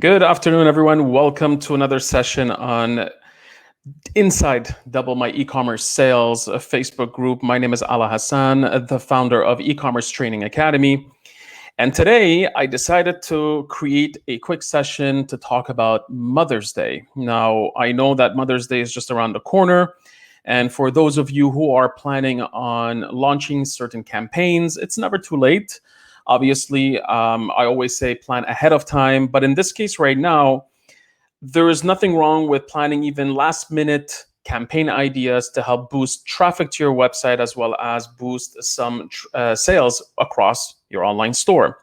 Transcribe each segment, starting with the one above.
Good afternoon, everyone. Welcome to another session on Inside Double My E-commerce Sales Facebook group. My name is Ala Hassan, the founder of E-commerce Training Academy. And today I decided to create a quick session to talk about Mother's Day. Now, I know that Mother's Day is just around the corner. And for those of you who are planning on launching certain campaigns, it's never too late. Obviously, I always say plan ahead of time. But in this case right now, there is nothing wrong with planning even last minute campaign ideas to help boost traffic to your website as well as boost some sales across your online store.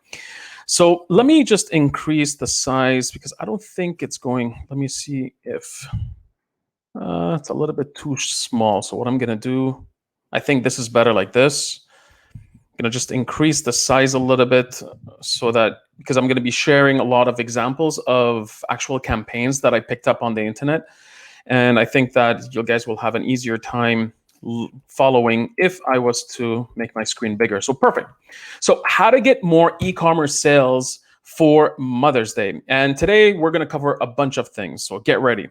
So let me just increase the size because I don't think it's going. Let me see if it's a little bit too small. So what I'm going to do, I think this is better like this. I'm going to just increase the size a little bit so that, because I'm going to be sharing a lot of examples of actual campaigns that I picked up on the internet. And I think that you guys will have an easier time following if I was to make my screen bigger. So perfect. So how to get more e-commerce sales for Mother's Day. And today we're going to cover a bunch of things. So get ready.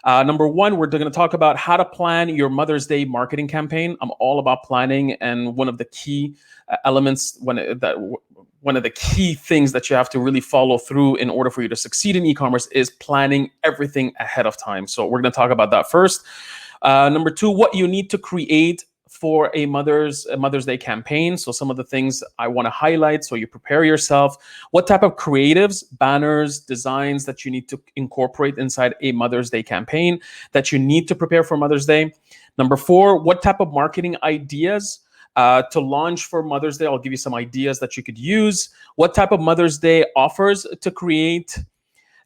Number one, we're going to talk about how to plan your Mother's Day marketing campaign. I'm all about planning, and one of the key elements, one of the key things that you have to really follow through in order for you to succeed in e-commerce is planning everything ahead of time. So we're going to talk about that first. Number two, what you need to create for a Mother's Day campaign. So some of the things I want to highlight so you prepare yourself. What type of creatives, banners, designs that you need to incorporate inside a Mother's Day campaign that you need to prepare for Mother's Day. Number four, what type of marketing ideas to launch for Mother's Day. I'll give you some ideas that you could use. What type of Mother's Day offers to create.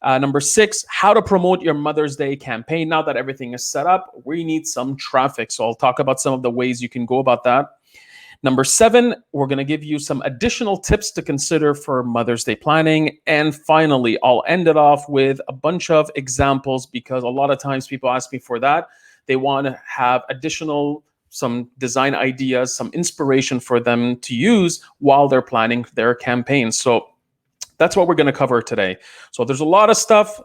Number six, how to promote your Mother's Day campaign. Now that everything is set up, we need some traffic. So I'll talk about some of the ways you can go about that. Number seven, we're going to give you some additional tips to consider for Mother's Day planning. And finally, I'll end it off with a bunch of examples because a lot of times people ask me for that. They want to have some design ideas, some inspiration for them to use while they're planning their campaign. So that's what we're going to cover today. So there's a lot of stuff,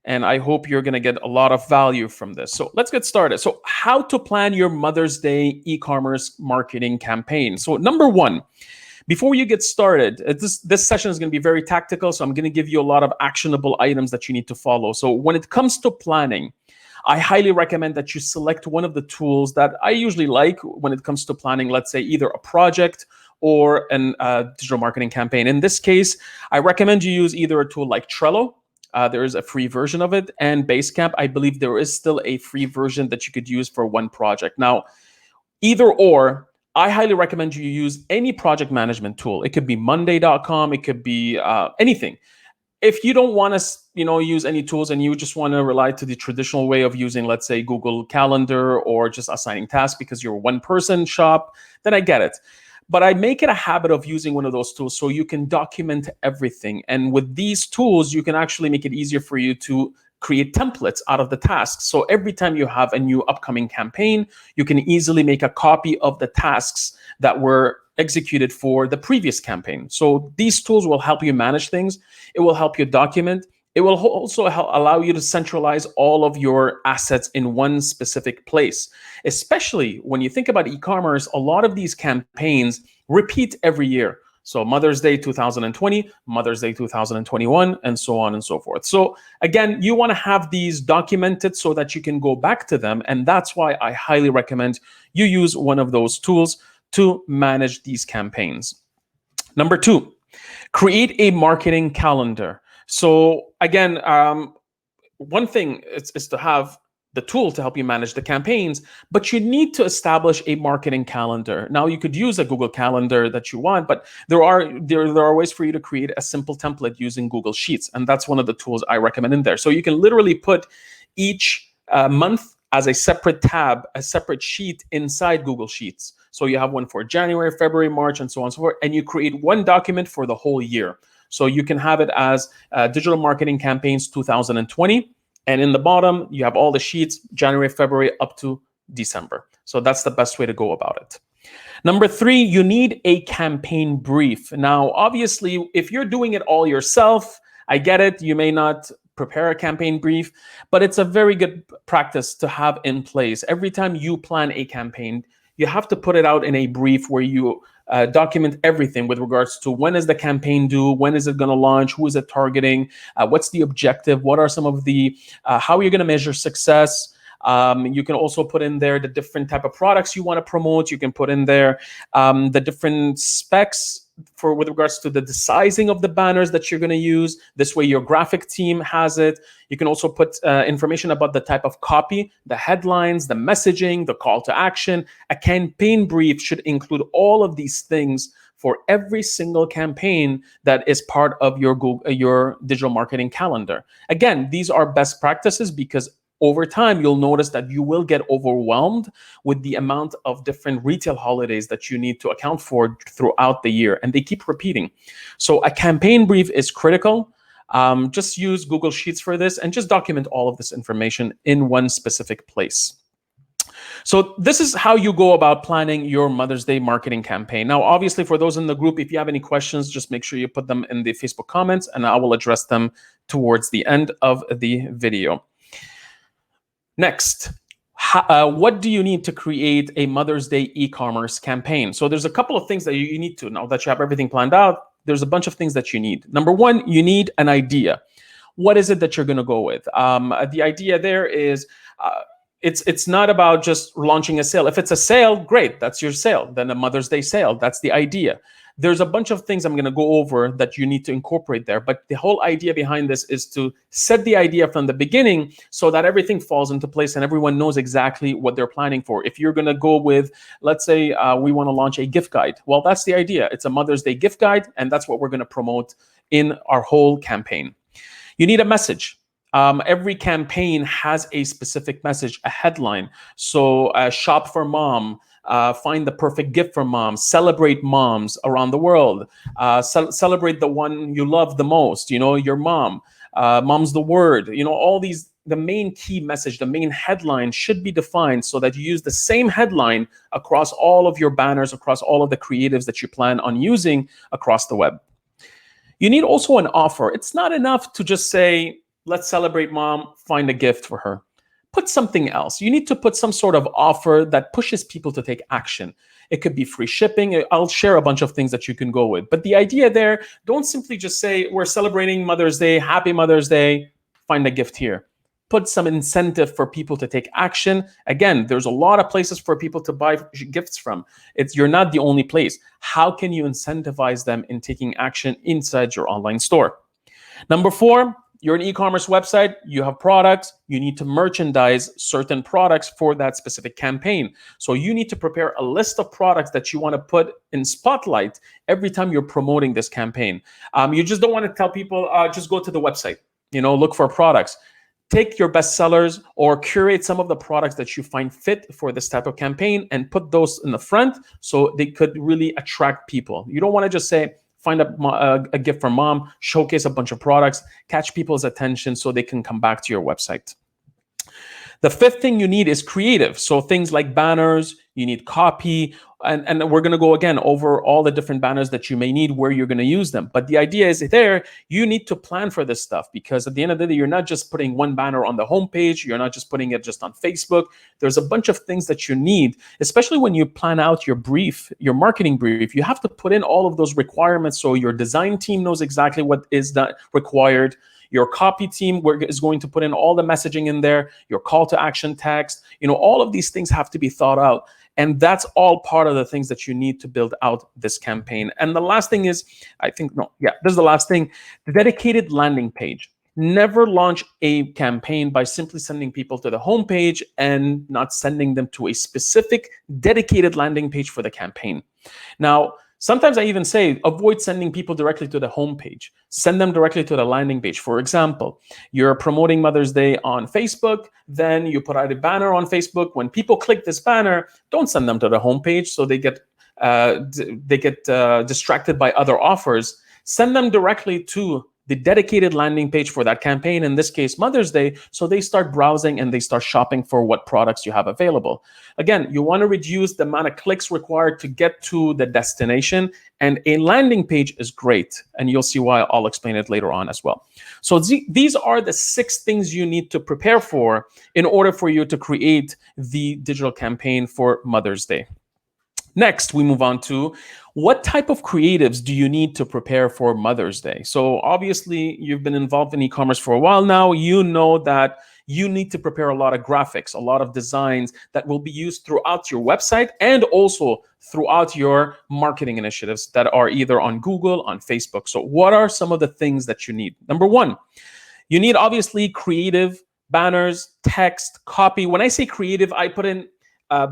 and I hope you're going to get a lot of value from this. So let's get started. So how to plan your Mother's Day e-commerce marketing campaign. So number one, before you get started, this session is going to be very tactical. So I'm going to give you a lot of actionable items that you need to follow. So when it comes to planning, I highly recommend that you select one of the tools that I usually like when it comes to planning, let's say either a project or a digital marketing campaign. In this case, I recommend you use either a tool like Trello. There is a free version of it, and Basecamp. I believe there is still a free version that you could use for one project. Now, either or, I highly recommend you use any project management tool. It could be Monday.com. It could be anything. If you don't want to, use any tools and you just want to rely to the traditional way of using, let's say, Google Calendar or just assigning tasks because you're a one-person shop, then I get it. But I make it a habit of using one of those tools so you can document everything. And with these tools, you can actually make it easier for you to create templates out of the tasks. So every time you have a new upcoming campaign, you can easily make a copy of the tasks that were executed for the previous campaign. So these tools will help you manage things. It will help you document. It will also allow you to centralize all of your assets in one specific place. Especially when you think about e-commerce, a lot of these campaigns repeat every year. So Mother's Day 2020, Mother's Day 2021, and so on and so forth. So again, you want to have these documented so that you can go back to them. And that's why I highly recommend you use one of those tools to manage these campaigns. Number two, create a marketing calendar. So again, one thing is to have the tool to help you manage the campaigns, but you need to establish a marketing calendar. Now, you could use a Google Calendar that you want, but there are ways for you to create a simple template using Google Sheets, and that's one of the tools I recommend in there. So you can literally put each month as a separate tab, a separate sheet inside Google Sheets. So you have one for January, February, March, and so on and so forth, and you create one document for the whole year. So you can have it as digital marketing campaigns 2020. And in the bottom, you have all the sheets, January, February, up to December. So that's the best way to go about it. Number three, you need a campaign brief. Now, obviously, if you're doing it all yourself, I get it. You may not prepare a campaign brief, but it's a very good practice to have in place. Every time you plan a campaign, you have to put it out in a brief where you document everything with regards to when is the campaign due, when is it going to launch, who is it targeting, what's the objective, what are some of the, how are you going to measure success. You can also put in there the different type of products you want to promote. You can put in there the different specs for with regards to the sizing of the banners that you're going to use. This way your graphic team has it. You can also put information about the type of copy, the headlines, the messaging, the call to action. A campaign brief should include all of these things for every single campaign that is part of your digital marketing calendar. Again, these are best practices because over time, you'll notice that you will get overwhelmed with the amount of different retail holidays that you need to account for throughout the year, and they keep repeating. So a campaign brief is critical. Just use Google Sheets for this and just document all of this information in one specific place. So this is how you go about planning your Mother's Day marketing campaign. Now, obviously, for those in the group, if you have any questions, just make sure you put them in the Facebook comments, and I will address them towards the end of the video. Next, what do you need to create a Mother's Day e-commerce campaign? So there's a couple of things that you need to, now that you have everything planned out, there's a bunch of things that you need. Number one, you need an idea. What is it that you're going to go with? The idea there is it's not about just launching a sale. If it's a sale, great, that's your sale. Then a Mother's Day sale, that's the idea. There's a bunch of things I'm going to go over that you need to incorporate there. But the whole idea behind this is to set the idea from the beginning so that everything falls into place and everyone knows exactly what they're planning for. If you're going to go with, let's say we want to launch a gift guide. Well, that's the idea. It's a Mother's Day gift guide, and that's what we're going to promote in our whole campaign. You need a message. Every campaign has a specific message, a headline. So shop for mom. Find the perfect gift for mom, celebrate moms around the world, celebrate the one you love the most, your mom, mom's the word, all these, the main key message, the main headline should be defined so that you use the same headline across all of your banners, across all of the creatives that you plan on using across the web. You need also an offer. It's not enough to just say, let's celebrate mom, find a gift for her. Put something else. You need to put some sort of offer that pushes people to take action. It could be free shipping. I'll share a bunch of things that you can go with. But the idea there, don't simply just say, we're celebrating Mother's Day, happy Mother's Day, find a gift here. Put some incentive for people to take action. Again, there's a lot of places for people to buy gifts from. You're not the only place. How can you incentivize them in taking action inside your online store? Number 4, you're an e-commerce website, you have products, you need to merchandise certain products for that specific campaign. So you need to prepare a list of products that you want to put in spotlight every time you're promoting this campaign. You just don't want to tell people, just go to the website, look for products. Take your best sellers or curate some of the products that you find fit for this type of campaign and put those in the front so they could really attract people. You don't want to just say, find a gift for mom, showcase a bunch of products, catch people's attention so they can come back to your website. The 5th thing you need is creative. So things like banners, you need copy, and we're going to go again over all the different banners that you may need, where you're going to use them. But the idea is there, you need to plan for this stuff because at the end of the day, you're not just putting one banner on the homepage. You're not just putting it just on Facebook. There's a bunch of things that you need, especially when you plan out your brief, your marketing brief. You have to put in all of those requirements so your design team knows exactly what is that required. Your copy team is going to put in all the messaging in there, your call to action text, all of these things have to be thought out. And that's all part of the things that you need to build out this campaign. And the last thing is, this is the last thing, the dedicated landing page. Never launch a campaign by simply sending people to the homepage and not sending them to a specific dedicated landing page for the campaign. Now, sometimes I even say, avoid sending people directly to the homepage. Send them directly to the landing page. For example, you're promoting Mother's Day on Facebook, then you put out a banner on Facebook. When people click this banner, don't send them to the homepage so they get distracted by other offers. Send them directly to the dedicated landing page for that campaign, in this case, Mother's Day, so they start browsing and they start shopping for what products you have available. Again, you want to reduce the amount of clicks required to get to the destination, and a landing page is great, and you'll see why. I'll explain it later on as well. So these are the 6 things you need to prepare for in order for you to create the digital campaign for Mother's Day. Next, we move on to what type of creatives do you need to prepare for Mother's Day? So obviously, you've been involved in e-commerce for a while now. You know that you need to prepare a lot of graphics, a lot of designs that will be used throughout your website and also throughout your marketing initiatives that are either on Google, on Facebook. So what are some of the things that you need? Number 1, you need obviously creative banners, text, copy. When I say creative, I put in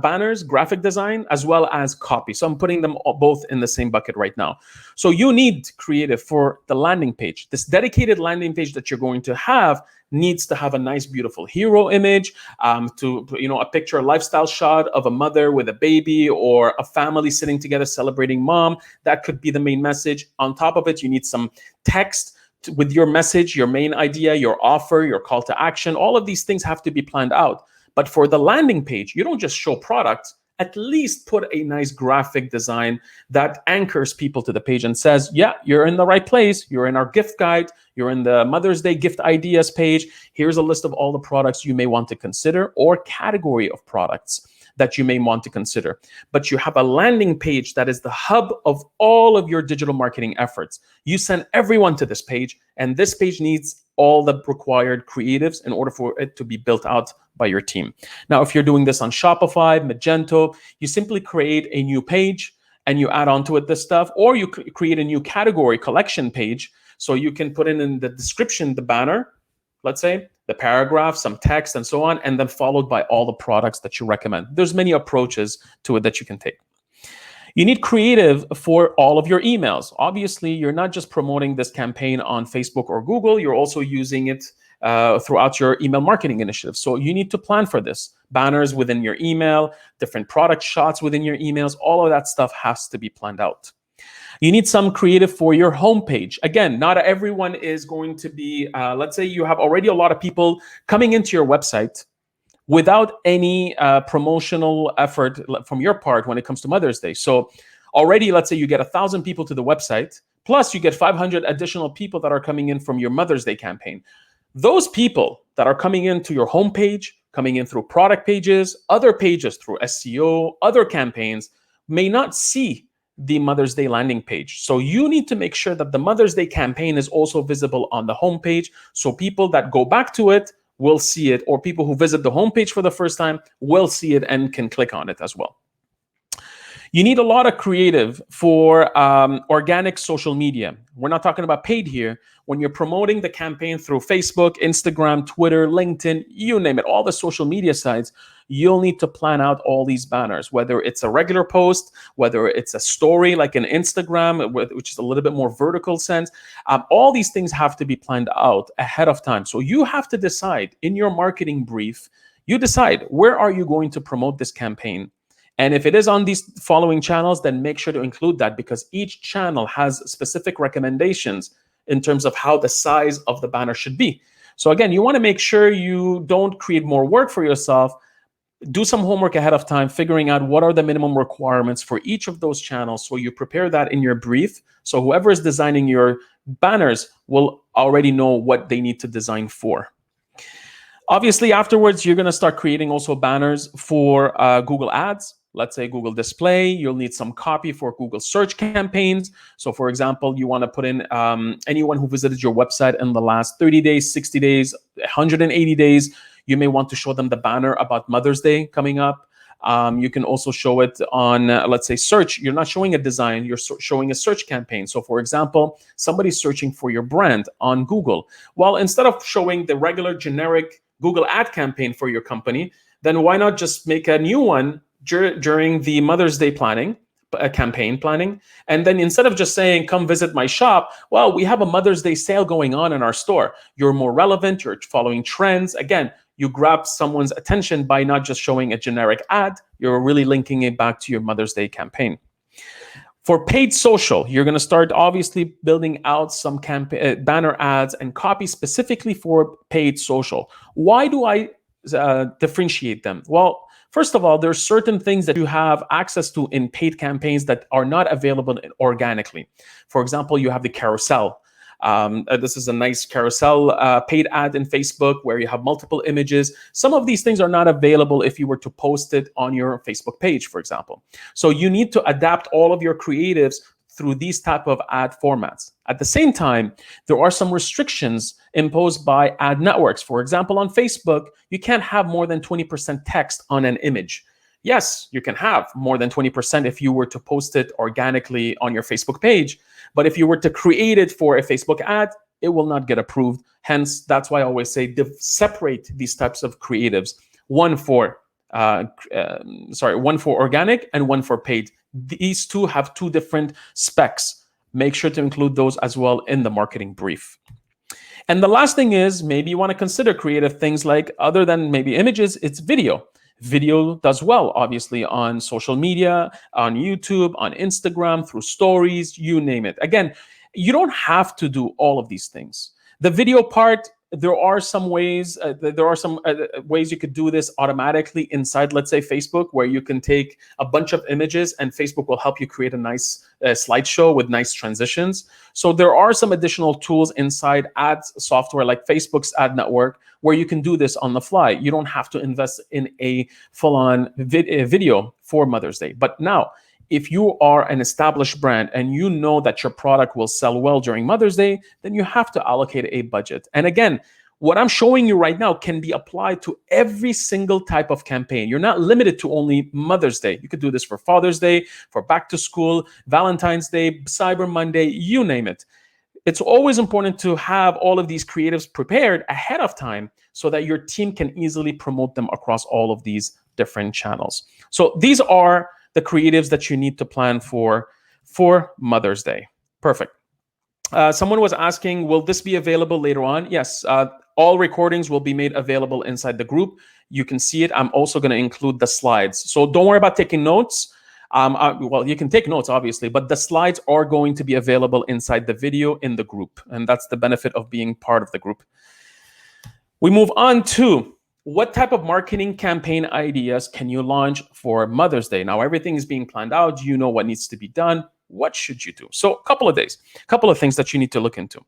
banners, graphic design, as well as copy. So I'm putting them both in the same bucket right now. So you need creative for the landing page. This dedicated landing page that you're going to have needs to have a nice, beautiful hero image, a picture, a lifestyle shot of a mother with a baby or a family sitting together celebrating mom. That could be the main message. On top of it, you need some text with your message, your main idea, your offer, your call to action. All of these things have to be planned out. But for the landing page, you don't just show products, at least put a nice graphic design that anchors people to the page and says, yeah, you're in the right place. You're in our gift guide. You're in the Mother's Day gift ideas page. Here's a list of all the products you may want to consider or category of products that you may want to consider. But you have a landing page that is the hub of all of your digital marketing efforts. You send everyone to this page, and this page needs all the required creatives in order for it to be built out by your team. Now, if you're doing this on Shopify, Magento, you simply create a new page and you add onto it this stuff, or you create a new category collection page. So you can put in the description, the banner, let's say, the paragraph, some text, and so on, and then followed by all the products that you recommend. There's many approaches to it that you can take. You need creative for all of your emails. Obviously, you're not just promoting this campaign on Facebook or Google, you're also using it throughout your email marketing initiative. So you need to plan for this. Banners within your email, different product shots within your emails, all of that stuff has to be planned out. You need some creative for your homepage. Again, not everyone is going to be, let's say you have already a lot of people coming into your website without any promotional effort from your part when it comes to Mother's Day. So already, let's say you get 1,000 people to the website, plus you get 500 additional people that are coming in from your Mother's Day campaign. Those people that are coming into your homepage, coming in through product pages, other pages through SEO, other campaigns, may not see the Mother's Day landing page. So you need to make sure that the Mother's Day campaign is also visible on the homepage, so people that go back to it will see it, or people who visit the homepage for the first time will see it and can click on it as well. You need a lot of creative for organic social media. We're not talking about paid here. When you're promoting the campaign through Facebook, Instagram, Twitter, LinkedIn, you name it, all the social media sites, you'll need to plan out all these banners, whether it's a regular post, whether it's a story like an Instagram, which is a little bit more vertical sense. All these things have to be planned out ahead of time. So you have to decide in your marketing brief, you decide where are you going to promote this campaign. And if it is on these following channels, then make sure to include that, because each channel has specific recommendations in terms of how the size of the banner should be. So again, you want to make sure you don't create more work for yourself. Do some homework ahead of time, figuring out what are the minimum requirements for each of those channels. So you prepare that in your brief. So whoever is designing your banners will already know what they need to design for. Obviously, afterwards, you're going to start creating also banners for Google Ads. Let's say Google Display. You'll need some copy for Google search campaigns. So for example, you want to put in anyone who visited your website in the last 30 days, 60 days, 180 days. You may want to show them the banner about Mother's Day coming up. You can also show it on, let's say, search. You're not showing a design, you're showing a search campaign. So for example, somebody's searching for your brand on Google. Well, instead of showing the regular generic Google ad campaign for your company, then why not just make a new one during the Mother's Day campaign planning? And then instead of just saying, come visit my shop, well, we have a Mother's Day sale going on in our store. You're more relevant, you're following trends. Again, you grab someone's attention by not just showing a generic ad, you're really linking it back to your Mother's Day campaign. For paid social, you're going to start obviously building out some banner ads and copy specifically for paid social. Why do I differentiate them? Well, first of all, there's certain things that you have access to in paid campaigns that are not available organically. For example, you have the carousel. This is a nice carousel paid ad in Facebook where you have multiple images. Some of these things are not available if you were to post it on your Facebook page, for example. So you need to adapt all of your creatives through these type of ad formats. At the same time, there are some restrictions imposed by ad networks. For example, on Facebook, you can't have more than 20% text on an image. Yes, you can have more than 20% if you were to post it organically on your Facebook page. But if you were to create it for a Facebook ad, it will not get approved. Hence, that's why I always say separate these types of creatives. One for organic and one for paid. These two have two different specs. Make sure to include those as well in the marketing brief. And the last thing is maybe you want to consider creative things like, other than maybe images, it's video. Video does well, obviously, on social media, on YouTube, on Instagram, through stories, you name it. Again, you don't have to do all of these things. The video part, there are some ways you could do this automatically inside, let's say, Facebook, where you can take a bunch of images and Facebook will help you create a nice slideshow with nice transitions. So there are some additional tools inside ads software like Facebook's ad network where you can do this on the fly. You don't have to invest in a full-on video for Mother's Day. But now, if you are an established brand and you know that your product will sell well during Mother's Day, then you have to allocate a budget. And again, what I'm showing you right now can be applied to every single type of campaign. You're not limited to only Mother's Day. You could do this for Father's Day, for back to school, Valentine's Day, Cyber Monday, you name it. It's always important to have all of these creatives prepared ahead of time so that your team can easily promote them across all of these different channels. So these are the creatives that you need to plan for Mother's Day. Perfect. Someone was asking, will this be available later on? Yes, all recordings will be made available inside the group. You can see it. I'm also going to include the slides. So don't worry about taking notes. Well, you can take notes, obviously, but the slides are going to be available inside the video in the group. And that's the benefit of being part of the group. We move on to what type of marketing campaign ideas can you launch for Mother's Day? Now, everything is being planned out. You know what needs to be done. What should you do? So a couple of things that you need to look into.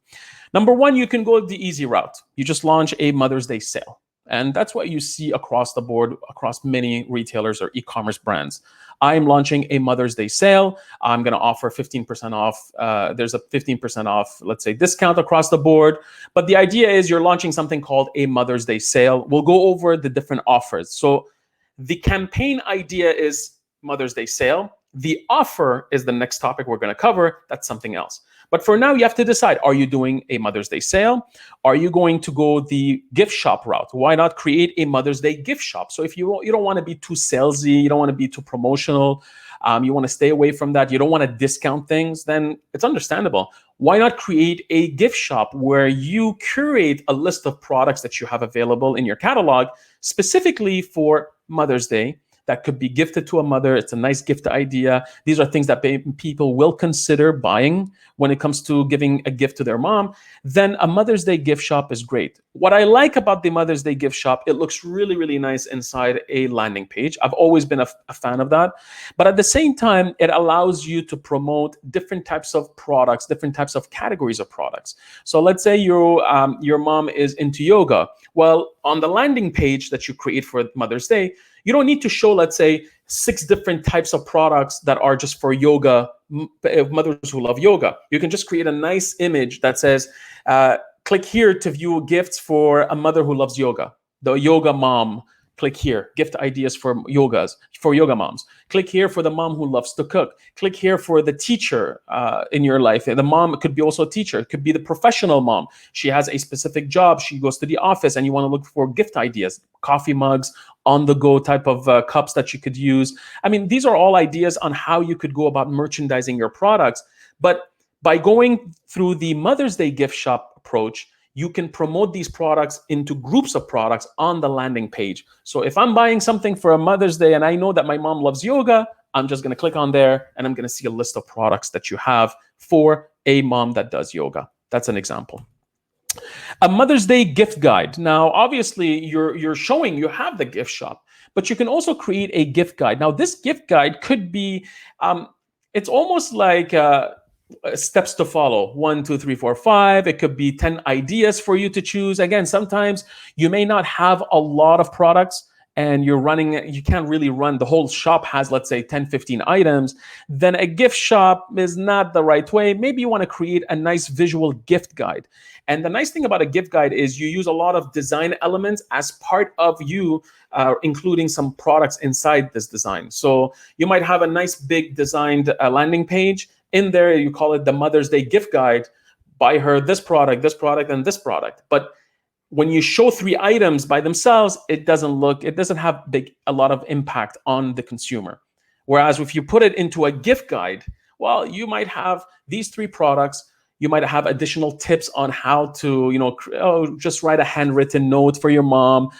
Number one, you can go the easy route. You just launch a Mother's Day sale. And that's what you see across the board, across many retailers or e-commerce brands. I'm launching a Mother's Day sale. I'm going to offer 15% off. There's a 15% off, let's say, discount across the board. But the idea is you're launching something called a Mother's Day sale. We'll go over the different offers. So the campaign idea is Mother's Day sale. The offer is the next topic we're going to cover. That's something else. But for now, you have to decide, are you doing a Mother's Day sale? Are you going to go the gift shop route? Why not create a Mother's Day gift shop? So if you don't want to be too salesy, you don't want to be too promotional, you want to stay away from that, you don't want to discount things, then it's understandable. Why not create a gift shop where you curate a list of products that you have available in your catalog specifically for Mother's Day? That could be gifted to a mother. It's a nice gift idea. These are things that people will consider buying when it comes to giving a gift to their mom. Then a Mother's Day gift shop is great. What I like about the Mother's Day gift shop, it looks really, really nice inside a landing page. I've always been a fan of that. But at the same time, it allows you to promote different types of products, different types of categories of products. So let's say your mom is into yoga. Well, on the landing page that you create for Mother's Day, you don't need to show, let's say, 6 different types of products that are just for yoga, mothers who love yoga. You can just create a nice image that says, click here to view gifts for a mother who loves yoga. The yoga mom, click here. Gift ideas for yoga moms. Click here for the mom who loves to cook. Click here for the teacher in your life. The mom could be also a teacher. It could be the professional mom. She has a specific job. She goes to the office and you want to look for gift ideas, coffee mugs, on-the-go type of cups that you could use. I mean, these are all ideas on how you could go about merchandising your products. But by going through the Mother's Day gift shop approach, you can promote these products into groups of products on the landing page. So if I'm buying something for a Mother's Day and I know that my mom loves yoga, I'm just going to click on there and I'm going to see a list of products that you have for a mom that does yoga. That's an example. A Mother's Day gift guide. Now, obviously, you're showing you have the gift shop, but you can also create a gift guide. Now, this gift guide could be, it's almost like steps to follow. 1, 2, 3, 4, 5. It could be 10 ideas for you to choose. Again, sometimes you may not have a lot of products and you can't really run, the whole shop has, let's say, 10, 15 items, then a gift shop is not the right way. Maybe you want to create a nice visual gift guide. And the nice thing about a gift guide is you use a lot of design elements as part of you including some products inside this design. So you might have a nice big designed landing page. In there, you call it the Mother's Day gift guide. Buy her this product, and this product. But when you show 3 items by themselves, it doesn't have a lot of impact on the consumer. Whereas if you put it into a gift guide, well, you might have these 3 products. You might have additional tips on how to, just write a handwritten note for your mom,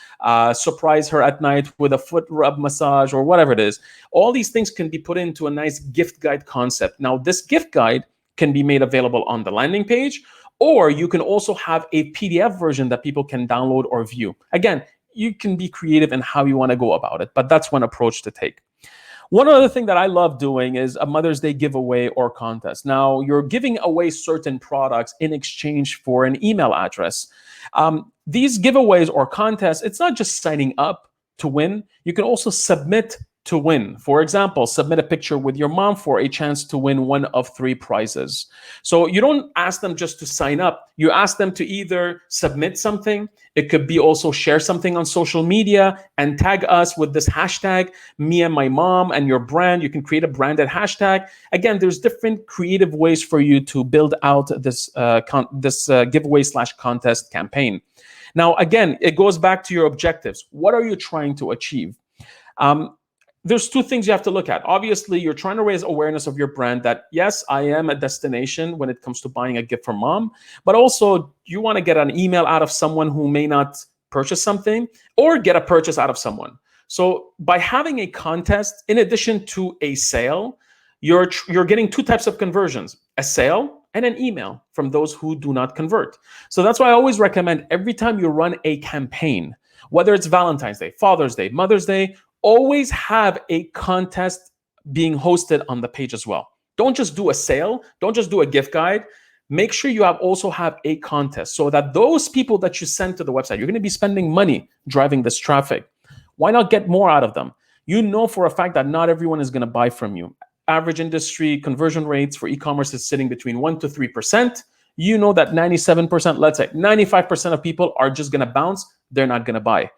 surprise her at night with a foot rub massage or whatever it is. All these things can be put into a nice gift guide concept. Now, this gift guide can be made available on the landing page, or you can also have a PDF version that people can download or view. Again, you can be creative in how you want to go about it, but that's one approach to take. One other thing that I love doing is a Mother's Day giveaway or contest. Now, you're giving away certain products in exchange for an email address. These giveaways or contests, it's not just signing up to win. You can also submit to win. For example, submit a picture with your mom for a chance to win one of 3 prizes. So you don't ask them just to sign up. You ask them to either submit something. It could be also share something on social media and tag us with this hashtag, me and my mom and your brand. You can create a branded hashtag. Again, there's different creative ways for you to build out this giveaway/contest campaign. Now, again, it goes back to your objectives. What are you trying to achieve? There's 2 things you have to look at. Obviously, you're trying to raise awareness of your brand that, yes, I am a destination when it comes to buying a gift for mom, but also you want to get an email out of someone who may not purchase something or get a purchase out of someone. So by having a contest, in addition to a sale, you're getting 2 types of conversions, a sale and an email from those who do not convert. So that's why I always recommend every time you run a campaign, whether it's Valentine's Day, Father's Day, Mother's Day, always have a contest being hosted on the page as well. Don't just do a sale. Don't just do a gift guide. Make sure you also have a contest so that those people that you send to the website, you're going to be spending money driving this traffic. Why not get more out of them? You know for a fact that not everyone is going to buy from you. Average industry conversion rates for e-commerce is sitting between 1% to 3%. You know that 97%, let's say 95% of people are just going to bounce. They're not going to buy.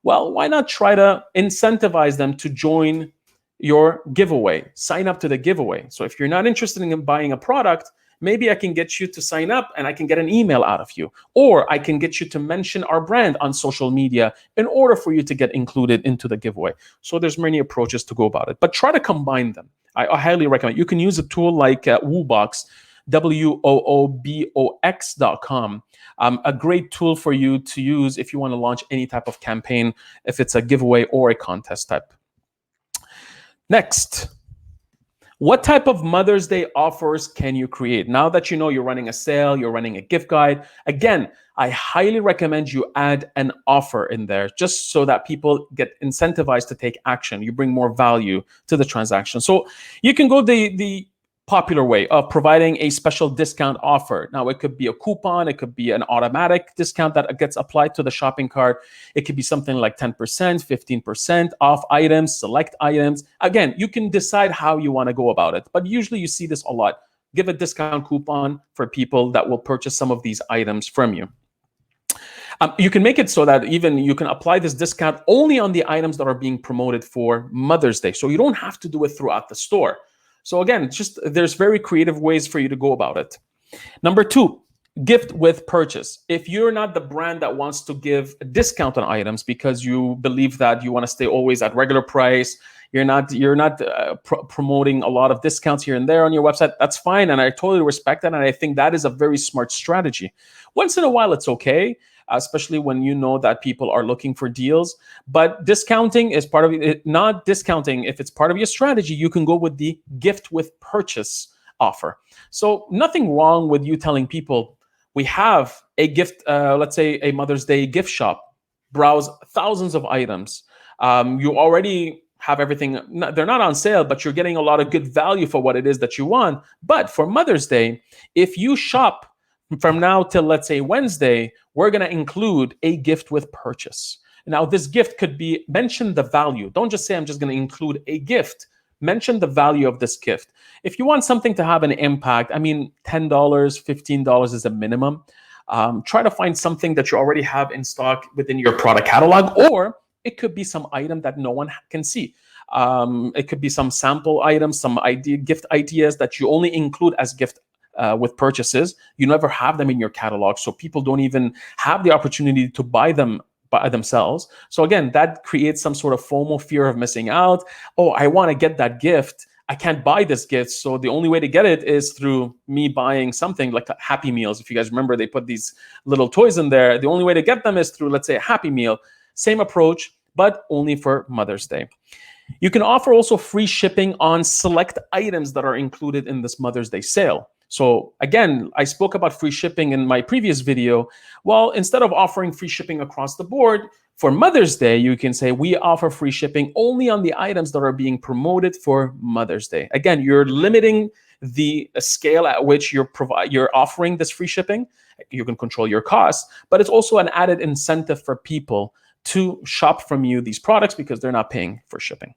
Well, why not try to incentivize them to join your giveaway, sign up to the giveaway. So if you're not interested in buying a product, maybe I can get you to sign up and I can get an email out of you. Or I can get you to mention our brand on social media in order for you to get included into the giveaway. So there's many approaches to go about it, but try to combine them. I highly recommend. You can use a tool like Woobox, WOOBOX.com. A great tool for you to use if you want to launch any type of campaign, if it's a giveaway or a contest type. Next, what type of Mother's Day offers can you create? Now that you know you're running a sale, you're running a gift guide, again, I highly recommend you add an offer in there just so that people get incentivized to take action. You bring more value to the transaction. So you can go the popular way of providing a special discount offer. Now, it could be a coupon, it could be an automatic discount that gets applied to the shopping cart. It could be something like 10%, 15% off items, select items. Again, you can decide how you want to go about it, but usually you see this a lot. Give a discount coupon for people that will purchase some of these items from you. You can make it so that even you can apply this discount only on the items that are being promoted for Mother's Day. So you don't have to do it throughout the store. So again, there's very creative ways for you to go about it. Number 2, gift with purchase. If you're not the brand that wants to give a discount on items because you believe that you want to stay always at regular price, you're not promoting a lot of discounts here and there on your website, that's fine. And I totally respect that. And I think that is a very smart strategy. Once in a while, it's okay. especially when you know that people are looking for deals. But discounting is part of it. Not discounting, if it's part of your strategy, you can go with the gift with purchase offer. So nothing wrong with you telling people, we have a gift, let's say a Mother's Day gift shop, browse thousands of items. You already have everything. They're not on sale, but you're getting a lot of good value for what it is that you want. But for Mother's Day, if you shop from now till, let's say, Wednesday, we're going to include a gift with purchase. Now, this gift could be, mention the value. Don't just say, I'm just going to include a gift. Mention the value of this gift. If you want something to have an impact, I mean, $10, $15 is a minimum. Try to find something that you already have in stock within your product catalog, or it could be some item that no one can see. It could be some sample items, some gift ideas that you only include as gift with purchases. You never have them in your catalog, so people don't even have the opportunity to buy them by themselves. So again, that creates some sort of FOMO, fear of missing out. Oh, I want to get that gift. I can't buy this gift, so the only way to get it is through me buying something like Happy Meals. If you guys remember, they put these little toys in there. The only way to get them is through, let's say, a Happy Meal. Same approach, but only for Mother's Day. You can offer also free shipping on select items that are included in this Mother's Day sale. So again, I spoke about free shipping in my previous video. Well, instead of offering free shipping across the board, for Mother's Day, you can say we offer free shipping only on the items that are being promoted for Mother's Day. Again, you're limiting the scale at which you're offering this free shipping. You can control your costs, but it's also an added incentive for people to shop from you these products because they're not paying for shipping.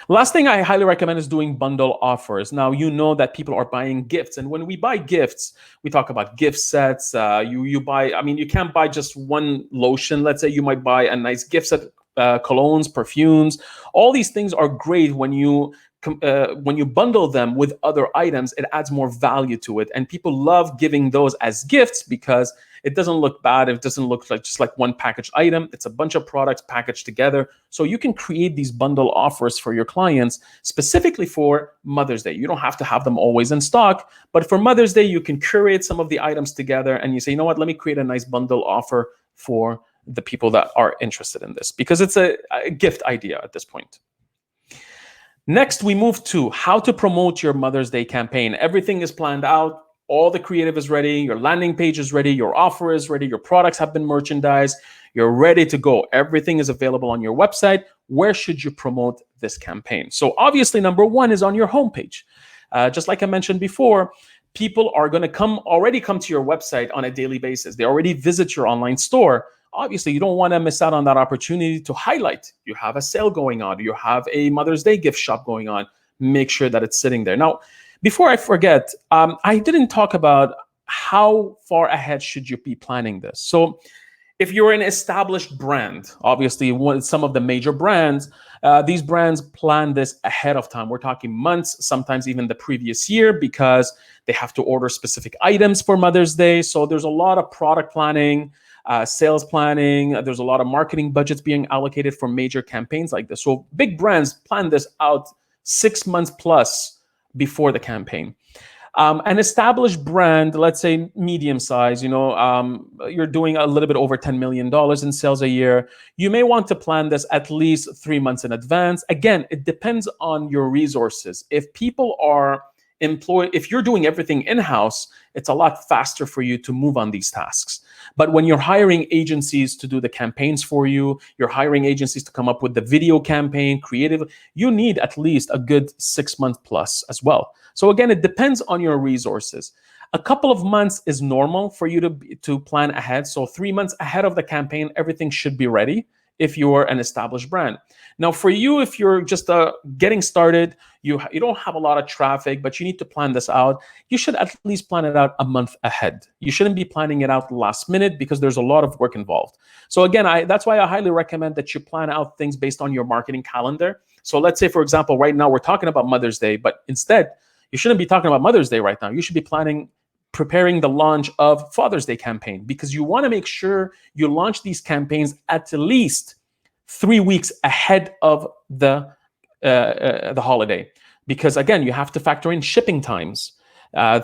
Last thing I highly recommend is doing bundle offers. Now, you know that people are buying gifts. And when we buy gifts, we talk about gift sets. You buy, I mean, you can't buy just one lotion. Let's say you might buy a nice gift set, colognes, perfumes. All these things are great when you bundle them with other items. It adds more value to it. And people love giving those as gifts because it doesn't look bad. It doesn't look like just like one packaged item. It's a bunch of products packaged together. So you can create these bundle offers for your clients specifically for Mother's Day. You don't have to have them always in stock, but for Mother's Day, you can curate some of the items together and you say, you know what, let me create a nice bundle offer for the people that are interested in this, because it's a gift idea at this point. Next, we move to how to promote your Mother's Day campaign. Everything is planned out. All the creative is ready. Your landing page is ready. Your offer is ready. Your products have been merchandised. You're ready to go. Everything is available on your website. Where should you promote this campaign? So obviously, number one is on your homepage. Just like I mentioned before, people are going to already come to your website on a daily basis. They already visit your online store. Obviously, you don't want to miss out on that opportunity to highlight. You have a sale going on. You have a Mother's Day gift shop going on. Make sure that it's sitting there. Now, before I forget, I didn't talk about how far ahead should you be planning this. So if you're an established brand, obviously some of the major brands, these brands plan this ahead of time. We're talking months, sometimes even the previous year, because they have to order specific items for Mother's Day. So there's a lot of product planning, sales planning. There's a lot of marketing budgets being allocated for major campaigns like this. So big brands plan this out 6 months plus before the campaign. An established brand, let's say medium size, you're doing a little bit over $10 million in sales a year. You may want to plan this at least 3 months in advance. Again, it depends on your resources. If people are employed, if you're doing everything in-house, it's a lot faster for you to move on these tasks. But when you're hiring agencies to do the campaigns for you, you're hiring agencies to come up with the video campaign, creative, you need at least a good 6 months plus as well. So again, it depends on your resources. A couple of months is normal for you to plan ahead. So 3 months ahead of the campaign, everything should be ready if you're an established brand. Now, for you, if you're just getting started, you don't have a lot of traffic, but you need to plan this out, you should at least plan it out a month ahead. You shouldn't be planning it out last minute because there's a lot of work involved. So again, that's why I highly recommend that you plan out things based on your marketing calendar. So let's say, for example, right now we're talking about Mother's Day, but instead, you shouldn't be talking about Mother's Day right now. You should be preparing the launch of Father's Day campaign, because you want to make sure you launch these campaigns at least 3 weeks ahead of the holiday. Because again, you have to factor in shipping times.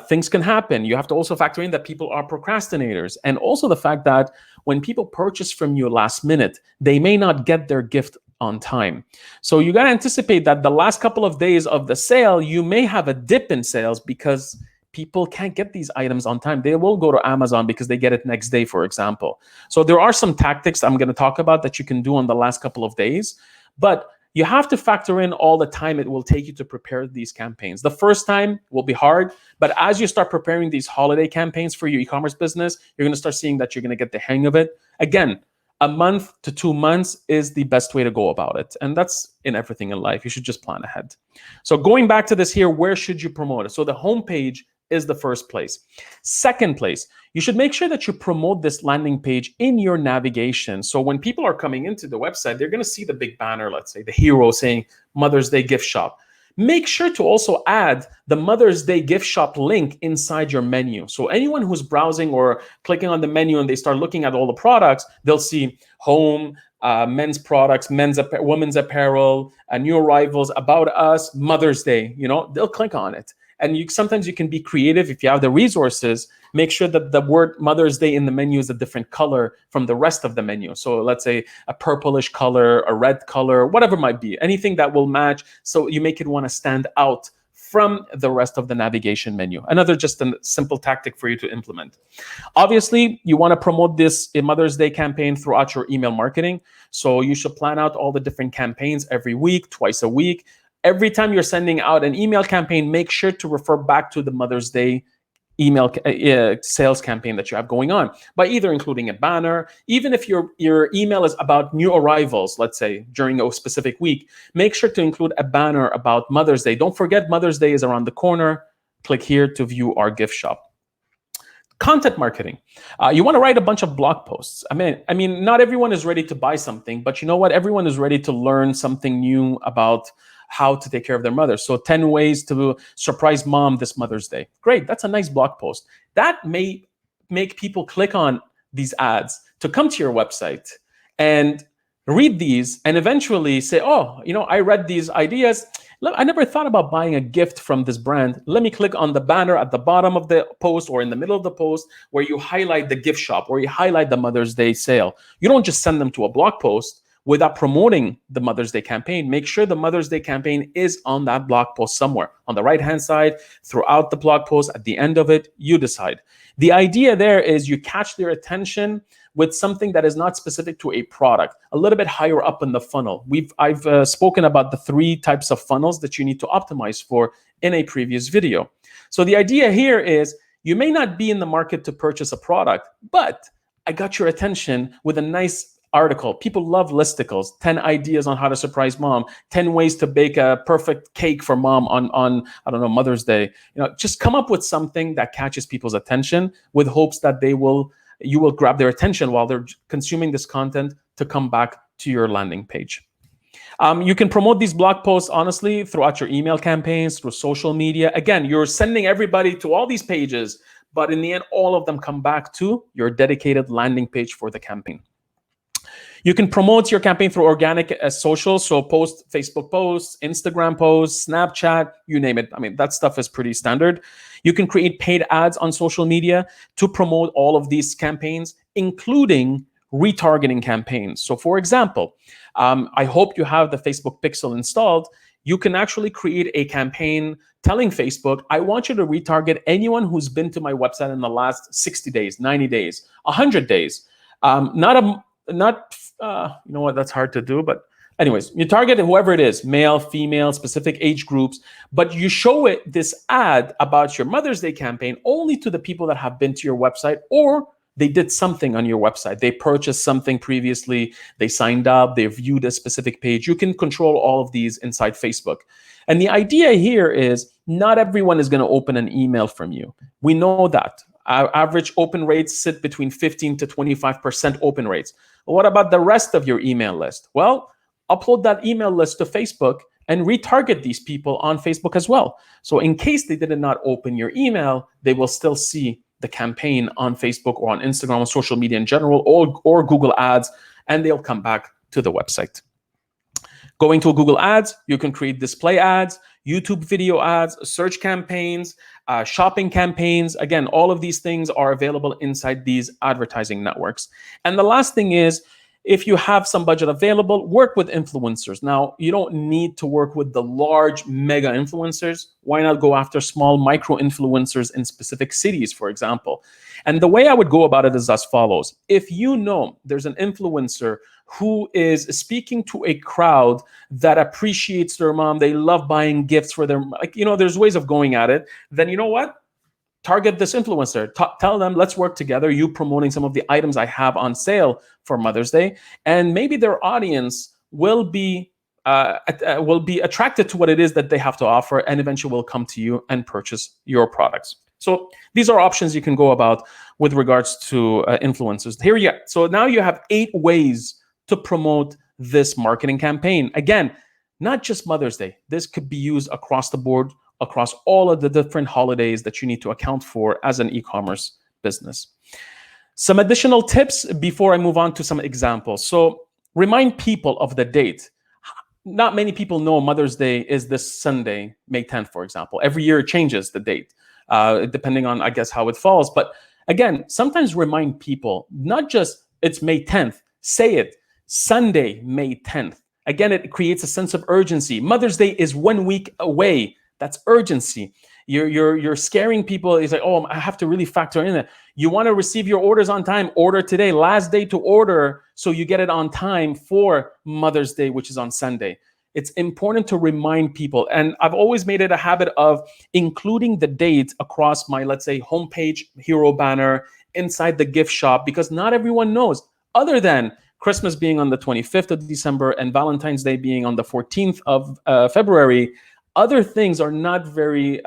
Things can happen. You have to also factor in that people are procrastinators, and also the fact that when people purchase from you last minute, they may not get their gift on time. So you got to anticipate that the last couple of days of the sale, you may have a dip in sales because people can't get these items on time. They will go to Amazon because they get it next day, for example. So there are some tactics I'm going to talk about that you can do on the last couple of days, but you have to factor in all the time it will take you to prepare these campaigns. The first time will be hard, but as you start preparing these holiday campaigns for your e-commerce business, you're going to start seeing that you're going to get the hang of it. Again, a month to 2 months is the best way to go about it. And that's in everything in life. You should just plan ahead. So going back to this here, where should you promote it? So the homepage is the first place. Second place, you should make sure that you promote this landing page in your navigation. So when people are coming into the website, they're going to see the big banner, let's say the hero saying Mother's Day gift shop. Make sure to also add the Mother's Day gift shop link inside your menu. So anyone who's browsing or clicking on the menu and they start looking at all the products, they'll see home, men's products, women's apparel, new arrivals, about us, Mother's Day. They'll click on it. And sometimes you can be creative if you have the resources. Make sure that the word Mother's Day in the menu is a different color from the rest of the menu. So let's say a purplish color, a red color, whatever it might be, anything that will match. So you make it want to stand out from the rest of the navigation menu. Another just a simple tactic for you to implement. Obviously, you want to promote this Mother's Day campaign throughout your email marketing. So you should plan out all the different campaigns every week, twice a week. Every time you're sending out an email campaign, make sure to refer back to the Mother's Day email sales campaign that you have going on by either including a banner. Even if your email is about new arrivals, let's say during a specific week, make sure to include a banner about Mother's Day. Don't forget Mother's Day is around the corner. Click here to view our gift shop. Content marketing. You want to write a bunch of blog posts. I mean, not everyone is ready to buy something, but you know what? Everyone is ready to learn something new about how to take care of their mother. So 10 ways to surprise mom this Mother's Day. Great, that's a nice blog post. That may make people click on these ads to come to your website and read these and eventually say, oh, I read these ideas. I never thought about buying a gift from this brand. Let me click on the banner at the bottom of the post or in the middle of the post where you highlight the gift shop or you highlight the Mother's Day sale. You don't just send them to a blog post without promoting the Mother's Day campaign. Make sure the Mother's Day campaign is on that blog post somewhere, on the right-hand side, throughout the blog post, at the end of it, you decide. The idea there is you catch their attention with something that is not specific to a product, a little bit higher up in the funnel. I've spoken about the 3 types of funnels that you need to optimize for in a previous video. So the idea here is you may not be in the market to purchase a product, but I got your attention with a nice article. People love listicles. 10 ideas on how to surprise mom. 10 ways to bake a perfect cake for mom on I don't know, Mother's Day. Just come up with something that catches people's attention with hopes that you will grab their attention while they're consuming this content to come back to your landing page. You can promote these blog posts, honestly, throughout your email campaigns, through social media. Again, you're sending everybody to all these pages, but in the end, all of them come back to your dedicated landing page for the campaign. You can promote your campaign through organic social, so Facebook posts, Instagram posts, Snapchat, you name it. I mean, that stuff is pretty standard. You can create paid ads on social media to promote all of these campaigns, including retargeting campaigns. So for example, I hope you have the Facebook Pixel installed. You can actually create a campaign telling Facebook, I want you to retarget anyone who's been to my website in the last 60 days, 90 days, 100 days. You know what, that's hard to do, but anyways, you target whoever it is, male, female, specific age groups, but you show this ad about your Mother's Day campaign only to the people that have been to your website or they did something on your website. They purchased something previously, they signed up, they viewed a specific page. You can control all of these inside Facebook. And the idea here is not everyone is going to open an email from you. We know that. Our average open rates sit between 15 to 25% open rates. What about the rest of your email list? Well, upload that email list to Facebook and retarget these people on Facebook as well. So in case they did not open your email, they will still see the campaign on Facebook or on Instagram or social media in general or Google Ads, and they'll come back to the website. Going to Google Ads, you can create display ads, YouTube video ads, search campaigns, shopping campaigns. Again, all of these things are available inside these advertising networks. And the last thing is, if you have some budget available, work with influencers. Now, you don't need to work with the large mega influencers. Why not go after small micro influencers in specific cities, for example? And the way I would go about it is as follows. If you know there's an influencer who is speaking to a crowd that appreciates their mom, they love buying gifts for their, there's ways of going at it, then you know what? Target this influencer. Tell them, let's work together. You promoting some of the items I have on sale for Mother's Day, and maybe their audience will be attracted to what it is that they have to offer, and eventually will come to you and purchase your products. So these are options you can go about with regards to influencers. Here you go. So now you have 8 ways to promote this marketing campaign. Again, not just Mother's Day. This could be used across the board, across all of the different holidays that you need to account for as an e-commerce business. Some additional tips before I move on to some examples. So remind people of the date. Not many people know Mother's Day is this Sunday, May 10th, for example. Every year it changes the date, depending on, I guess, how it falls. But again, sometimes remind people, not just it's May 10th, say it, Sunday, May 10th. Again, it creates a sense of urgency. Mother's Day is 1 week away. That's urgency. You're scaring people. It's like, oh, I have to really factor in that. You want to receive your orders on time, order today. Last day to order, so you get it on time for Mother's Day, which is on Sunday. It's important to remind people. And I've always made it a habit of including the date across my, let's say, homepage, hero banner, inside the gift shop, because not everyone knows, other than Christmas being on the 25th of December and Valentine's Day being on the 14th of February. Other things are not very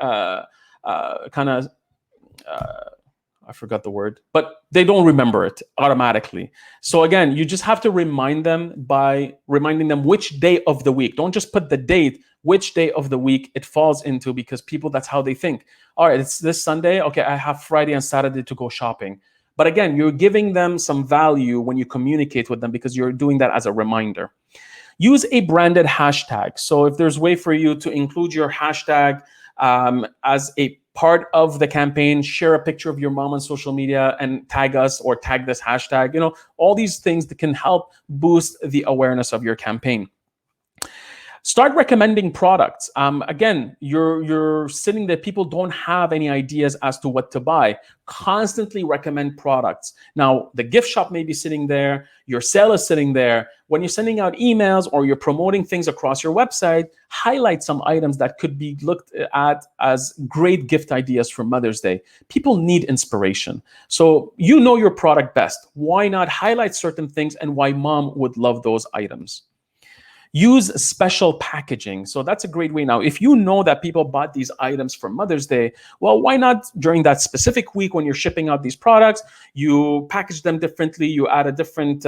I forgot the word, but they don't remember it automatically. So again, you just have to remind them by reminding them which day of the week. Don't just put the date, which day of the week it falls into, because people, that's how they think. All right, it's this Sunday. Okay, I have Friday and Saturday to go shopping. But again, you're giving them some value when you communicate with them, because you're doing that as a reminder. Use a branded hashtag. So if there's a way for you to include your hashtag as a part of the campaign, share a picture of your mom on social media and tag us or tag this hashtag, all these things that can help boost the awareness of your campaign. Start recommending products. Again, you're sitting there, people don't have any ideas as to what to buy. Constantly recommend products. Now, the gift shop may be sitting there, your sale is sitting there. When you're sending out emails or you're promoting things across your website, highlight some items that could be looked at as great gift ideas for Mother's Day. People need inspiration. So you know your product best. Why not highlight certain things and why mom would love those items? Use special packaging. So that's a great way. Now, if you know that people bought these items for Mother's Day, well, why not during that specific week when you're shipping out these products, you package them differently, you add a different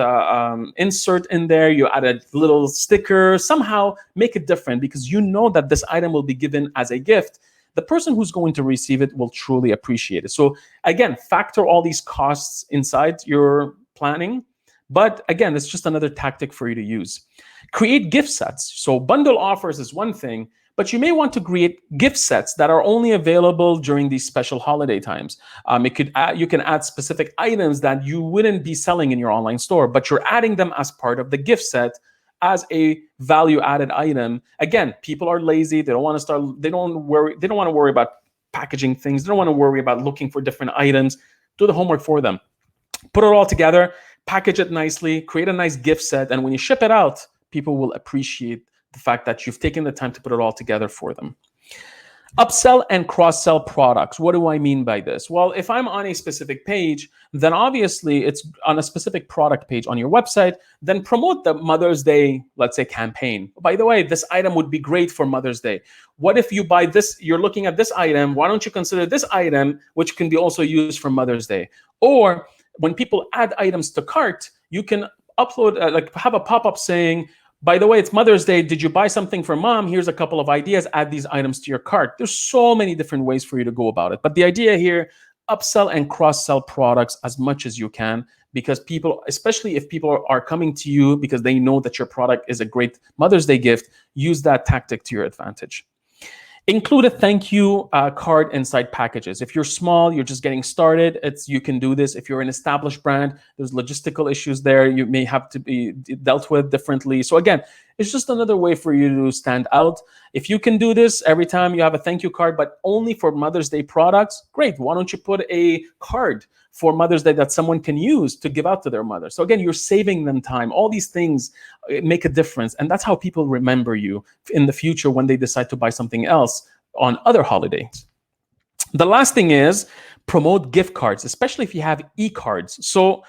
insert in there, you add a little sticker, somehow make it different, because you know that this item will be given as a gift. The person who's going to receive it will truly appreciate it. So again, factor all these costs inside your planning. But again, it's just another tactic for you to use. Create gift sets. So bundle offers is one thing, but you may want to create gift sets that are only available during these special holiday times. You can add specific items that you wouldn't be selling in your online store, but you're adding them as part of the gift set as a value-added item. Again, people are lazy. They don't want to worry about packaging things. They don't want to worry about looking for different items. Do the homework for them. Put it all together, package it nicely, create a nice gift set, and when you ship it out, people will appreciate the fact that you've taken the time to put it all together for them. Upsell and cross-sell products. What do I mean by this? Well, if I'm on a specific page, then obviously it's on a specific product page on your website, then promote the Mother's Day, let's say, campaign. By the way, this item would be great for Mother's Day. What if you buy this, you're looking at this item, why don't you consider this item, which can be also used for Mother's Day? Or when people add items to cart, you can upload, have a pop-up saying, by the way, it's Mother's Day. Did you buy something for mom? Here's a couple of ideas. Add these items to your cart. There's so many different ways for you to go about it. But the idea here, upsell and cross-sell products as much as you can, because people, especially if people are coming to you because they know that your product is a great Mother's Day gift, use that tactic to your advantage. Include a thank you card inside packages. If you're small, you're just getting started, you can do this. If you're an established brand, there's logistical issues there. You may have to be dealt with differently. So again, it's just another way for you to stand out. If you can do this every time you have a thank you card, but only for Mother's Day products, great. Why don't you put a card for Mother's Day that someone can use to give out to their mother? So again, you're saving them time. All these things make a difference. And that's how people remember you in the future when they decide to buy something else on other holidays. The last thing is promote gift cards, especially if you have e-cards. So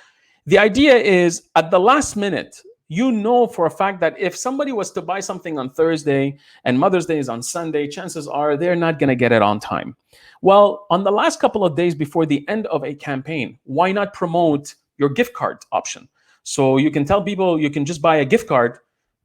the idea is at the last minute, you know for a fact that if somebody was to buy something on Thursday and Mother's Day is on Sunday, chances are they're not going to get it on time. Well, on the last couple of days before the end of a campaign, why not promote your gift card option? So you can tell people you can just buy a gift card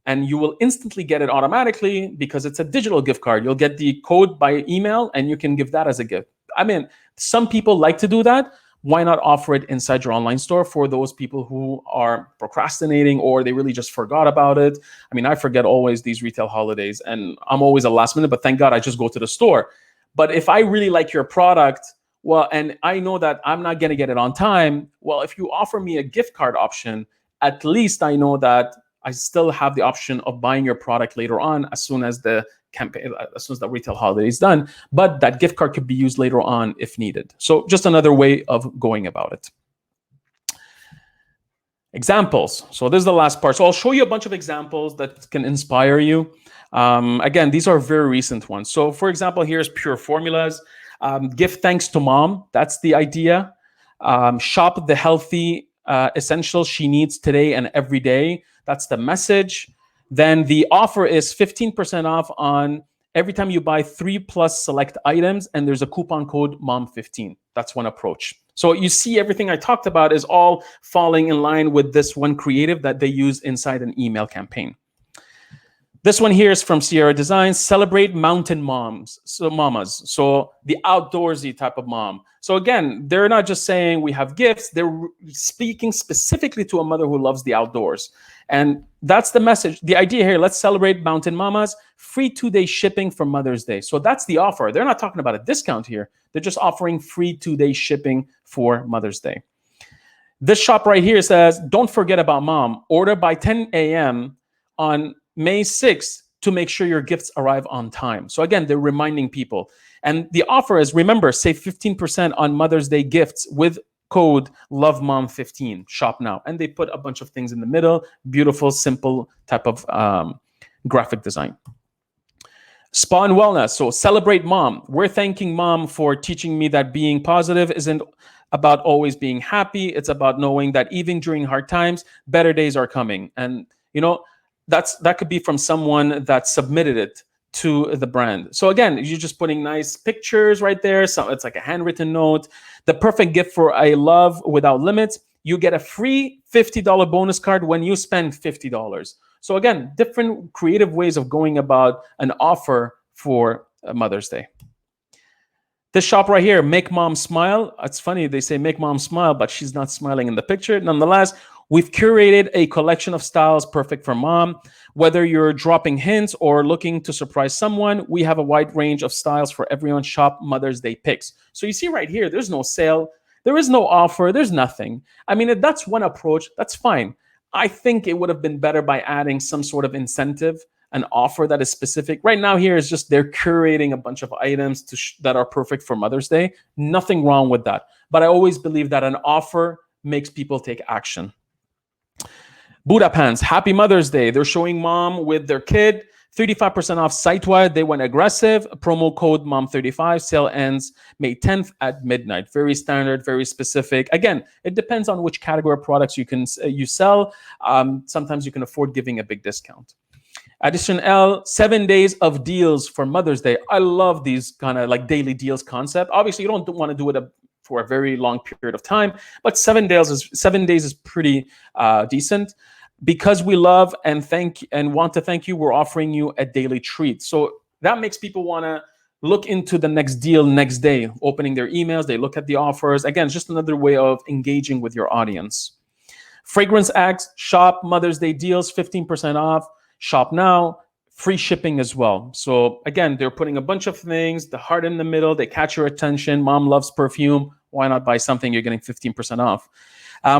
and you will instantly get it automatically because it's a digital gift card. You'll get the code by email and you can give that as a gift. I mean, some people like to do that. Why not offer it inside your online store for those people who are procrastinating or they really just forgot about it? I mean, I forget always these retail holidays and I'm always a last minute, but thank God I just go to the store. But if I really like your product, well, and I know that I'm not going to get it on time, well, if you offer me a gift card option, at least I know that I still have the option of buying your product later on as soon as the campaign, as soon as the retail holiday is done. But that gift card could be used later on if needed. So just another way of going about it. Examples. So this is the last part. So I'll show you a bunch of examples that can inspire you. Again, these are very recent ones. So for example, here's Pure Formulas. Give thanks to mom. That's the idea. Shop the healthy essentials she needs today and every day. That's the message. Then the offer is 15% off on every time you buy 3+ select items, and there's a coupon code MOM15. That's one approach. So you see everything I talked about is all falling in line with this one creative that they use inside an email campaign. This one here is from Sierra Designs. Celebrate mountain moms, so mamas. So the outdoorsy type of mom. So again, they're not just saying we have gifts. They're speaking specifically to a mother who loves the outdoors. And that's the message. The idea here, let's celebrate mountain mamas. Free 2-day shipping for Mother's Day. So that's the offer. They're not talking about a discount here. They're just offering free 2-day shipping for Mother's Day. This shop right here says, don't forget about mom. Order by 10 a.m. on May 6th to make sure your gifts arrive on time. So again, they're reminding people. And the offer is, remember, save 15% on Mother's Day gifts with code LOVEMOM15. Shop now. And they put a bunch of things in the middle. Beautiful, simple type of graphic design. Spa and wellness. So celebrate mom. We're thanking mom for teaching me that being positive isn't about always being happy. It's about knowing that even during hard times, better days are coming. And, you know, that could be from someone that submitted it to the brand. So again, you're just putting nice pictures right there. So it's like a handwritten note. The perfect gift for a love without limits. You get a free $50 bonus card when you spend $50. So again, different creative ways of going about an offer for Mother's Day. This shop right here, Make Mom Smile. It's funny, they say make mom smile, but she's not smiling in the picture. Nonetheless, we've curated a collection of styles perfect for mom. Whether you're dropping hints or looking to surprise someone, we have a wide range of styles for everyone. Shop Mother's Day picks. So you see right here, there's no sale, there is no offer, there's nothing. I mean, if that's one approach, that's fine. I think it would have been better by adding some sort of incentive, an offer that is specific. Right now here is just they're curating a bunch of items that are perfect for Mother's Day. Nothing wrong with that. But I always believe that an offer makes people take action. Buddha Pants, Happy Mother's Day. They're showing mom with their kid. 35% off site-wide. They went aggressive. Promo code MOM35. Sale ends May 10th at midnight. Very standard, very specific. Again, it depends on which category of products you sell. Sometimes you can afford giving a big discount. Addition L, 7 days of deals for Mother's Day. I love these kind of like daily deals concept. Obviously, you don't want to do it for a very long period of time, but 7 days is pretty decent. Because we love and want to thank you, we're offering you a daily treat. So that makes people want to look into the next deal next day, opening their emails, they look at the offers. Again, it's just another way of engaging with your audience. Fragrance X, shop Mother's Day deals, 15% off. Shop now, free shipping as well. So again, they're putting a bunch of things, the heart in the middle, they catch your attention. Mom loves perfume. Why not buy something? You're getting 15% off.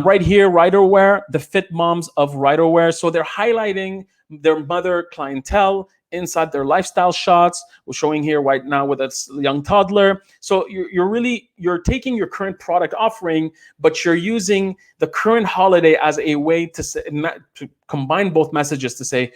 Right here, Riderwear, the fit moms of Riderwear. So they're highlighting their mother clientele inside their lifestyle shots. We're showing here right now with a young toddler. So you're taking your current product offering, but you're using the current holiday as a way to combine both messages to say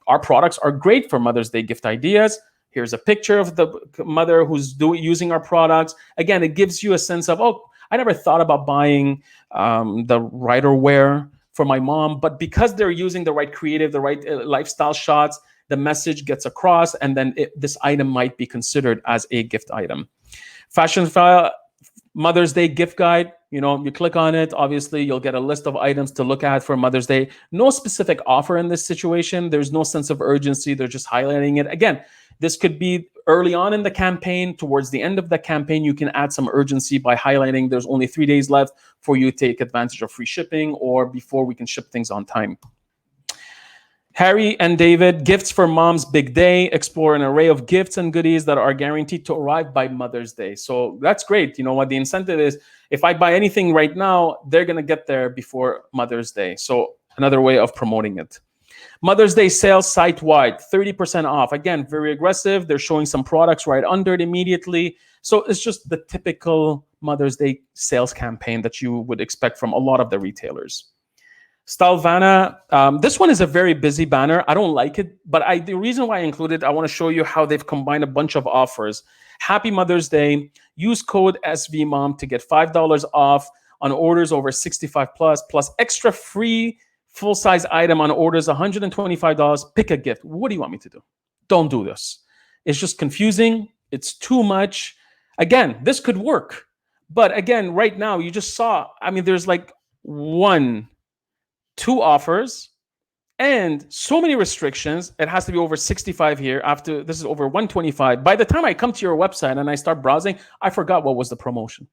our products are great for Mother's Day gift ideas. Here's a picture of the mother who's using our products. Again, it gives you a sense of, oh, I never thought about buying the Riderwear for my mom, but because they're using the right creative, the right lifestyle shots, the message gets across, and then this item might be considered as a gift item. Fashion File Mother's Day gift guide. You click on it. Obviously, you'll get a list of items to look at for Mother's Day. No specific offer in this situation. There's no sense of urgency. They're just highlighting it. Again, this could be early on in the campaign. Towards the end of the campaign, you can add some urgency by highlighting there's only 3 days left for you to take advantage of free shipping, or before we can ship things on time. Harry and David, gifts for mom's big day. Explore an array of gifts and goodies that are guaranteed to arrive by Mother's Day. So that's great. You know what the incentive is? If I buy anything right now, they're going to get there before Mother's Day. So another way of promoting it. Mother's Day sales site-wide, 30% off. Again, very aggressive. They're showing some products right under it immediately. So it's just the typical Mother's Day sales campaign that you would expect from a lot of the retailers. Stalvana, this one is a very busy banner. I don't like it, but the reason why I included it, I want to show you how they've combined a bunch of offers. Happy Mother's Day. Use code SVMOM to get $5 off on orders over 65 plus extra free full-size item on orders $125. Pick a gift. What do you want me to do? Don't do this. It's just confusing. It's too much. Again, this could work. But again, right now, you just saw, there's like 2 offers and so many restrictions. It has to be over 65 here. After this is over 125. By the time I come to your website and I start browsing, I forgot what was the promotion.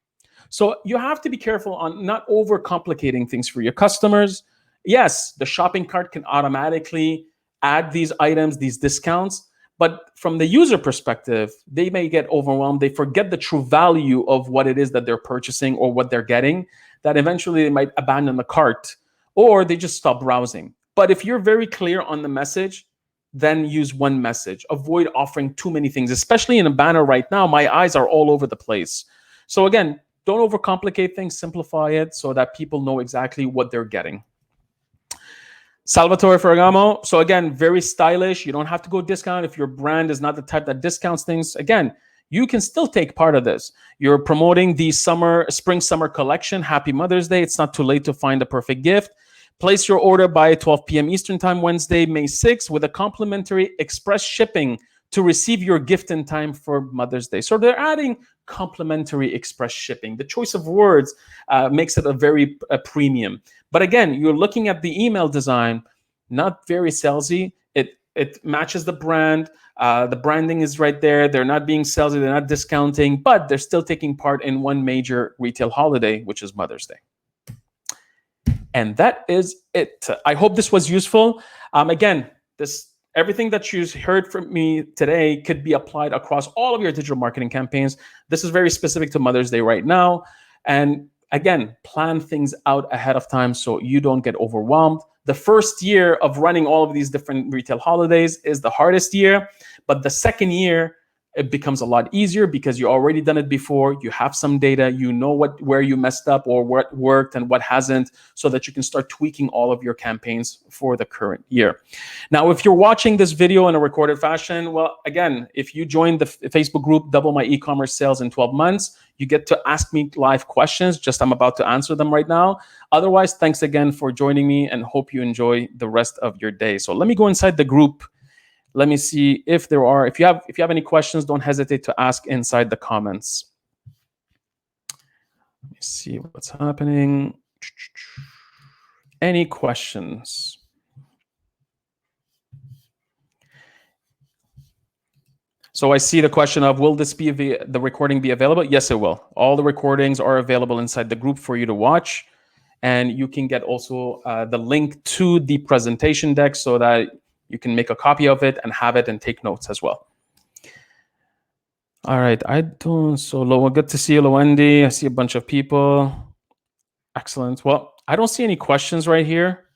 So you have to be careful on not overcomplicating things for your customers. Yes, the shopping cart can automatically add these items, these discounts, but from the user perspective, they may get overwhelmed. They forget the true value of what it is that they're purchasing or what they're getting, that eventually they might abandon the cart, or they just stop browsing. But if you're very clear on the message, then use one message. Avoid offering too many things, especially in a banner right now. My eyes are all over the place. So again, don't overcomplicate things, simplify it so that people know exactly what they're getting. Salvatore Ferragamo. So again, very stylish. You don't have to go discount if your brand is not the type that discounts things. Again, you can still take part of this. You're promoting the spring-summer collection. Happy Mother's Day. It's not too late to find the perfect gift. Place your order by 12 p.m. Eastern Time, Wednesday, May 6th, with a complimentary express shipping to receive your gift in time for Mother's Day. So they're adding complimentary express shipping. The choice of words makes it a premium. But again, you're looking at the email design, not very salesy. It matches the brand. The branding is right there. They're not being salesy. They're not discounting, but they're still taking part in one major retail holiday, which is Mother's Day. And that is it. I hope this was useful. Again, everything that you heard from me today could be applied across all of your digital marketing campaigns. This is very specific to Mother's Day right now. And again, plan things out ahead of time so you don't get overwhelmed. The first year of running all of these different retail holidays is the hardest year, but the second year, it becomes a lot easier because you already done it before. You have some data, you know where you messed up or what worked and what hasn't, so that you can start tweaking all of your campaigns for the current year. Now, if you're watching this video in a recorded fashion, well, again, if you join the Facebook group, Double My E-Commerce Sales in 12 Months, you get to ask me live questions. I'm about to answer them right now. Otherwise, thanks again for joining me and hope you enjoy the rest of your day. So let me go inside the group. Let me see if there are. If you have any questions, don't hesitate to ask inside the comments. Let me see what's happening. Any questions? So I see the question of, will this be the recording be available? Yes, it will. All the recordings are available inside the group for you to watch. And you can get also the link to the presentation deck so that You can make a copy of it and have it and take notes as well. All right, good to see you, Lowendi. I see a bunch of people. Excellent. Well, I don't see any questions right here.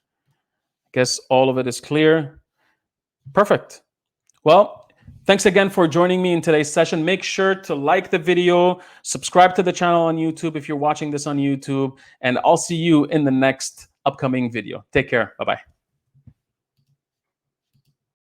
I guess all of it is clear. Perfect. Well, thanks again for joining me in today's session. Make sure to like the video, subscribe to the channel on YouTube if you're watching this on YouTube, and I'll see you in the next upcoming video. Take care. Bye-bye.